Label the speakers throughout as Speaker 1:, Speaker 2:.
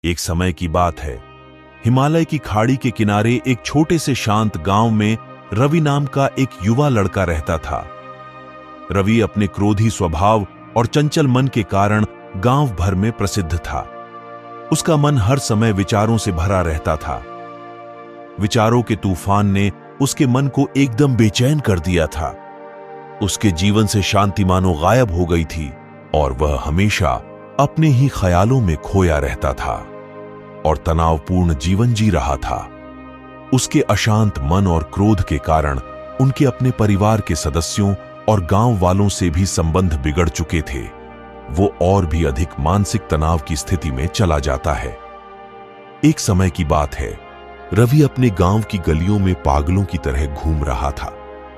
Speaker 1: एक समय की बात है। हिमालय की खाड़ी के किनारे एक छोटे से शांत गांव में रवि नाम का एक युवा लड़का रहता था। रवि अपने क्रोधी स्वभाव और चंचल मन के कारण गांव भर में प्रसिद्ध था। उसका मन हर समय विचारों से भरा रहता था। विचारों के तूफान ने उसके मन को एकदम बेचैन कर दिया था। उसके जीवन से शांति मानो गायब हो गई थी और वह हमेशा अपने ही ख्यालों में खोया रहता था और तनावपूर्ण जीवन जी रहा था। उसके अशांत मन और क्रोध के कारण उनके अपने परिवार के सदस्यों और गांव वालों से भी संबंध बिगड़ चुके थे। वो और भी अधिक मानसिक तनाव की स्थिति में चला जाता है। एक समय की बात है, रवि अपने गांव की गलियों में पागलों की तरह घूम रहा था।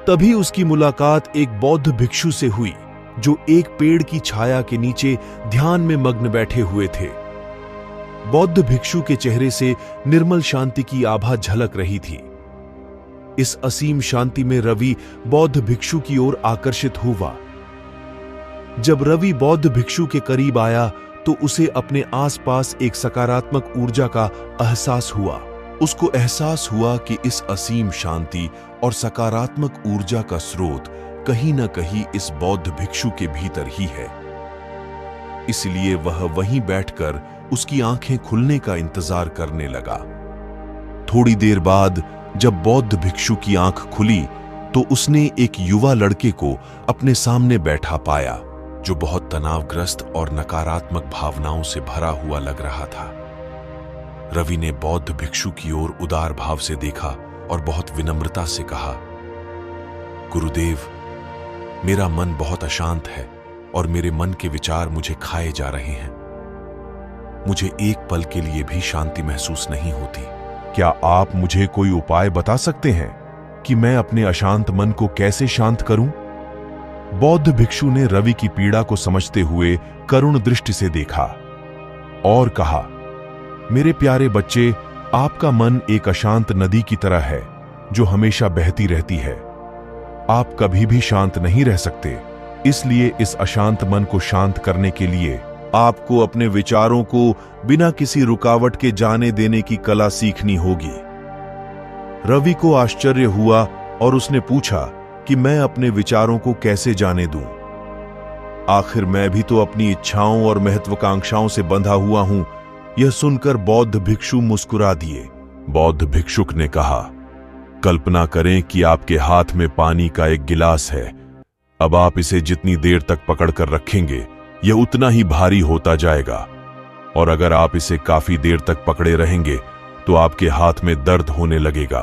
Speaker 1: तभी उसकी मुलाकात एक बौद्ध भिक्षु से हुई जो एक पेड़ की छाया के नीचे ध्यान में मग्न बैठे हुए थे। बौद्ध भिक्षु के चेहरे से निर्मल शांति की आभा झलक रही थी। इस असीम शांति में रवि बौद्ध भिक्षु की ओर आकर्षित हुआ। जब रवि बौद्ध भिक्षु के करीब आया तो उसे अपने आसपास एक सकारात्मक ऊर्जा का एहसास हुआ। उसको एहसास हुआ कि इस असीम शांति और सकारात्मक ऊर्जा का स्रोत कहीं न कहीं इस बौद्ध भिक्षु के भीतर ही है। इसलिए वह वहीं बैठकर उसकी आंखें खुलने का इंतजार करने लगा। थोड़ी देर बाद जब बौद्ध भिक्षु की आंख खुली तो उसने एक युवा लड़के को अपने सामने बैठा पाया जो बहुत तनावग्रस्त और नकारात्मक भावनाओं से भरा हुआ लग रहा था। रवि ने बौद्ध भिक्षु की ओर उदार भाव से देखा और बहुत विनम्रता से कहा, गुरुदेव, मेरा मन बहुत अशांत है और मेरे मन के विचार मुझे खाए जा रहे हैं। मुझे एक पल के लिए भी शांति महसूस नहीं होती। क्या आप मुझे कोई उपाय बता सकते हैं कि मैं अपने अशांत मन को कैसे शांत करूं? बौद्ध भिक्षु ने रवि की पीड़ा को समझते हुए करुण दृष्टि से देखा और कहा, मेरे प्यारे बच्चे, आपका मन एक अशांत नदी की तरह है जो हमेशा बहती रहती है। आप कभी भी शांत नहीं रह सकते। इसलिए इस अशांत मन को शांत करने के लिए आपको अपने विचारों को बिना किसी रुकावट के जाने देने की कला सीखनी होगी। रवि को आश्चर्य हुआ और उसने पूछा कि मैं अपने विचारों को कैसे जाने दूं? आखिर मैं भी तो अपनी इच्छाओं और महत्वाकांक्षाओं से बंधा हुआ हूं। यह सुनकर बौद्ध भिक्षु मुस्कुरा दिए। बौद्ध भिक्षुक ने कहा, कल्पना करें कि आपके हाथ में पानी का एक गिलास है। अब आप इसे जितनी देर तक पकड़कर रखेंगे यह उतना ही भारी होता जाएगा और अगर आप इसे काफी देर तक पकड़े रहेंगे तो आपके हाथ में दर्द होने लगेगा।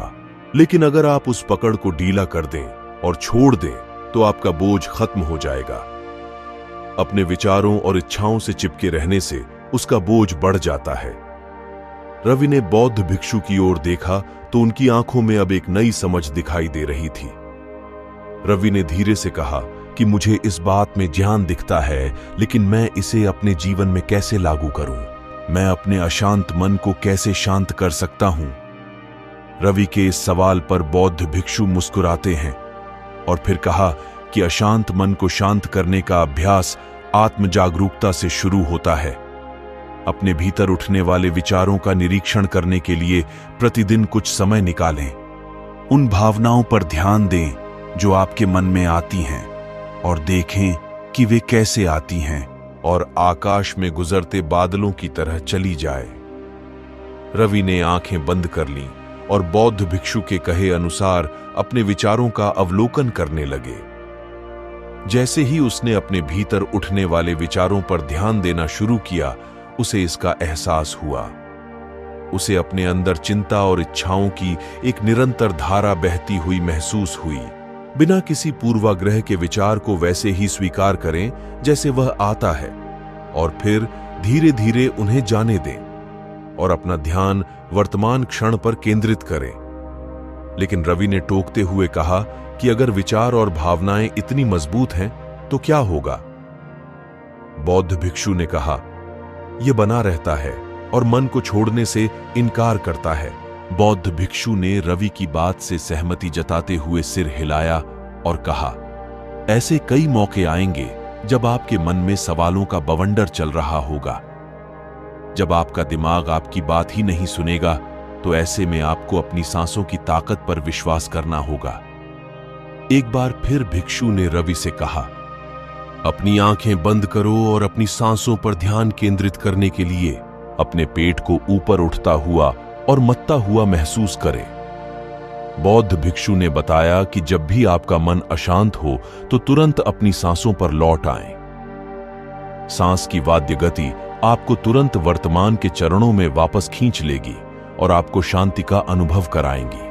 Speaker 1: लेकिन अगर आप उस पकड़ को ढीला कर दें और छोड़ दें तो आपका बोझ खत्म हो जाएगा। अपने विचारों और इच्छाओं से चिपके रहने से उसका बोझ बढ़ जाता है। रवि ने बौद्ध भिक्षु की ओर देखा तो उनकी आंखों में अब एक नई समझ दिखाई दे रही थी। रवि ने धीरे से कहा कि मुझे इस बात में ज्ञान दिखता है, लेकिन मैं इसे अपने जीवन में कैसे लागू करूं? मैं अपने अशांत मन को कैसे शांत कर सकता हूं? रवि के इस सवाल पर बौद्ध भिक्षु मुस्कुराते हैं और फिर कहा कि अशांत मन को शांत करने का अभ्यास आत्म जागरूकता से शुरू होता है। अपने भीतर उठने वाले विचारों का निरीक्षण करने के लिए प्रतिदिन कुछ समय निकालें। उन भावनाओं पर ध्यान दें जो आपके मन में आती हैं और देखें कि वे कैसे आती हैं और आकाश में गुजरते बादलों की तरह चली जाए। रवि ने आंखें बंद कर लीं और बौद्ध भिक्षु के कहे अनुसार अपने विचारों का अवलोकन करने लगे। जैसे ही उसने अपने भीतर उठने वाले विचारों पर ध्यान देना शुरू किया, उसे इसका एहसास हुआ। उसे अपने अंदर चिंता और इच्छाओं की एक निरंतर धारा बहती हुई महसूस हुई। बिना किसी पूर्वाग्रह के विचार को वैसे ही स्वीकार करें जैसे वह आता है और फिर धीरे धीरे उन्हें जाने दें और अपना ध्यान वर्तमान क्षण पर केंद्रित करें। लेकिन रवि ने टोकते हुए कहा कि अगर विचार और भावनाएं इतनी मजबूत हैं तो क्या होगा? बौद्ध भिक्षु ने कहा, यह बना रहता है और मन को छोड़ने से इनकार करता है। बौद्ध भिक्षु ने रवि की बात से सहमति जताते हुए सिर हिलाया और कहा, ऐसे कई मौके आएंगे जब आपके मन में सवालों का बवंडर चल रहा होगा। जब आपका दिमाग आपकी बात ही नहीं सुनेगा, तो ऐसे में आपको अपनी सांसों की ताकत पर विश्वास करना होगा। एक बार फिर भिक्षु ने रवि से कहा, अपनी आंखें बंद करो और अपनी सांसों पर ध्यान केंद्रित करने के लिए अपने पेट को ऊपर उठता हुआ और मत्ता हुआ महसूस करें। बौद्ध भिक्षु ने बताया कि जब भी आपका मन अशांत हो तो तुरंत अपनी सांसों पर लौट आएं। सांस की वाद्य गति आपको तुरंत वर्तमान के चरणों में वापस खींच लेगी और आपको शांति का अनुभव कराएंगी।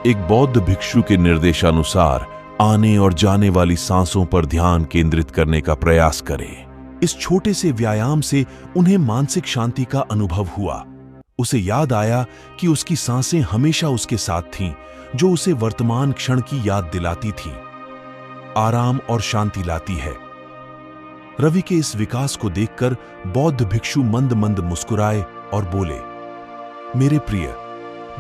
Speaker 1: एक बौद्ध भिक्षु के निर्देशानुसार आने और जाने वाली सांसों पर ध्यान केंद्रित करने का प्रयास करें। इस छोटे से व्यायाम से उन्हें मानसिक शांति का अनुभव हुआ। उसे याद आया कि उसकी सांसें हमेशा उसके साथ थीं, जो उसे वर्तमान क्षण की याद दिलाती थीं, आराम और शांति लाती है। रवि के इस विकास को देखकर बौद्ध भिक्षु मंद मंद मुस्कुराए और बोले, मेरे प्रिय,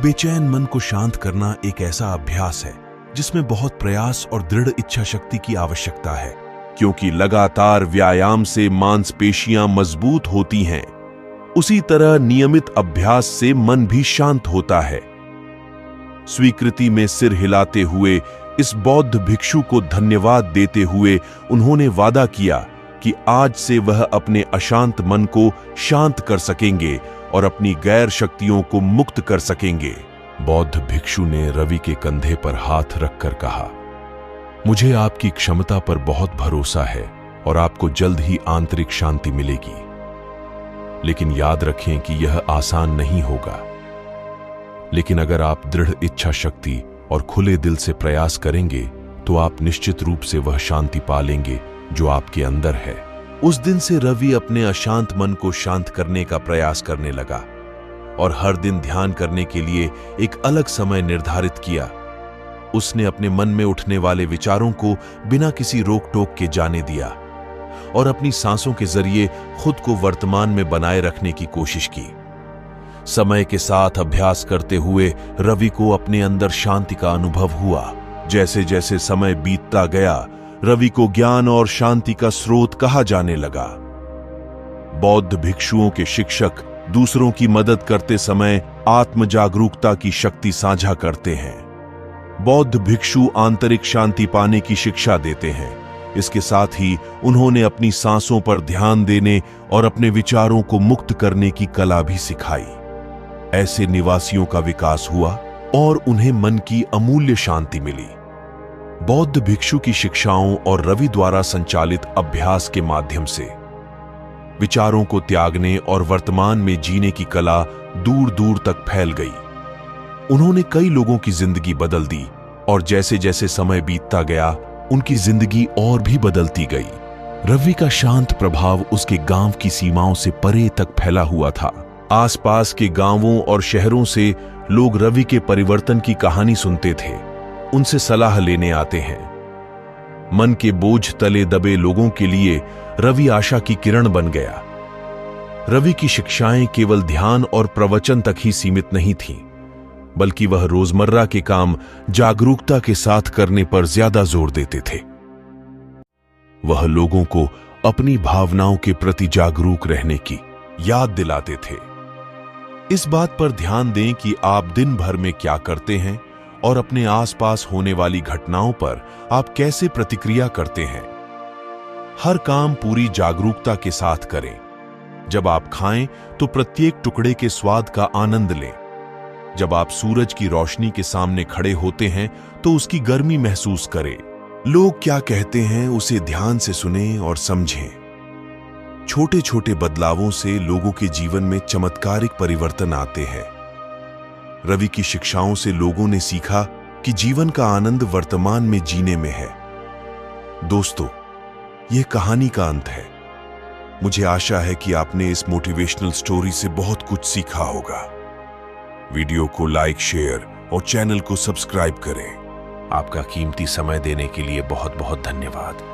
Speaker 1: बेचैन मन को शांत करना एक ऐसा अभ्यास है जिसमें बहुत प्रयास और दृढ़ इच्छा शक्ति की आवश्यकता है, क्योंकि लगातार व्यायाम से मांसपेशियां मजबूत होती हैं। उसी तरह नियमित अभ्यास से मन भी शांत होता है। स्वीकृति में सिर हिलाते हुए इस बौद्ध भिक्षु को धन्यवाद देते हुए उन्होंने वादा किया कि आज से वह अपने अशांत मन को शांत कर सकेंगे और अपनी गैर शक्तियों को मुक्त कर सकेंगे। बौद्ध भिक्षु ने रवि के कंधे पर हाथ रखकर कहा, मुझे आपकी क्षमता पर बहुत भरोसा है और आपको जल्द ही आंतरिक शांति मिलेगी। लेकिन याद रखें कि यह आसान नहीं होगा। लेकिन अगर आप दृढ़ इच्छा शक्ति और खुले दिल से प्रयास करेंगे तो आप निश्चित रूप से वह शांति पा लेंगे जो आपके अंदर है। उस दिन से रवि अपने अशांत मन को शांत करने का प्रयास करने लगा और हर दिन ध्यान करने के लिए एक अलग समय निर्धारित किया। उसने अपने मन में उठने वाले विचारों को बिना किसी रोक टोक के जाने दिया और अपनी सांसों के जरिए खुद को वर्तमान में बनाए रखने की कोशिश की। समय के साथ अभ्यास करते हुए रवि को अपने अंदर शांति का अनुभव हुआ। जैसे जैसे समय बीतता गया, रवि को ज्ञान और शांति का स्रोत कहा जाने लगा। बौद्ध भिक्षुओं के शिक्षक दूसरों की मदद करते समय आत्म जागरूकता की शक्ति साझा करते हैं। बौद्ध भिक्षु आंतरिक शांति पाने की शिक्षा देते हैं। इसके साथ ही उन्होंने अपनी सांसों पर ध्यान देने और अपने विचारों को मुक्त करने की कला भी सिखाई। ऐसे निवासियों का विकास हुआ और उन्हें मन की अमूल्य शांति मिली। बौद्ध भिक्षु की शिक्षाओं और रवि द्वारा संचालित अभ्यास के माध्यम से विचारों को त्यागने और वर्तमान में जीने की कला दूर दूर तक फैल गई। उन्होंने कई लोगों की जिंदगी बदल दी और जैसे जैसे समय बीतता गया, उनकी जिंदगी और भी बदलती गई। रवि का शांत प्रभाव उसके गांव की सीमाओं से परे तक फैला हुआ था। आसपास के गांवों और शहरों से लोग रवि के परिवर्तन की कहानी सुनते थे, उनसे सलाह लेने आते हैं। मन के बोझ तले दबे लोगों के लिए रवि आशा की किरण बन गया। रवि की शिक्षाएं केवल ध्यान और प्रवचन तक ही सीमित नहीं थीं, बल्कि वह रोजमर्रा के काम जागरूकता के साथ करने पर ज्यादा जोर देते थे। वह लोगों को अपनी भावनाओं के प्रति जागरूक रहने की याद दिलाते थे। इस बात पर ध्यान दें कि आप दिन भर में क्या करते हैं और अपने आसपास होने वाली घटनाओं पर आप कैसे प्रतिक्रिया करते हैं। हर काम पूरी जागरूकता के साथ करें। जब आप खाएं तो प्रत्येक टुकड़े के स्वाद का आनंद लें। जब आप सूरज की रोशनी के सामने खड़े होते हैं तो उसकी गर्मी महसूस करें। लोग क्या कहते हैं उसे ध्यान से सुनें और समझें। छोटे छोटे बदलावों से लोगों के जीवन में चमत्कारिक परिवर्तन आते हैं। रवि की शिक्षाओं से लोगों ने सीखा कि जीवन का आनंद वर्तमान में जीने में है। दोस्तों, यह कहानी का अंत है। मुझे आशा है कि आपने इस मोटिवेशनल स्टोरी से बहुत कुछ सीखा होगा। वीडियो को लाइक, शेयर और चैनल को सब्सक्राइब करें। आपका कीमती समय देने के लिए बहुत बहुत धन्यवाद।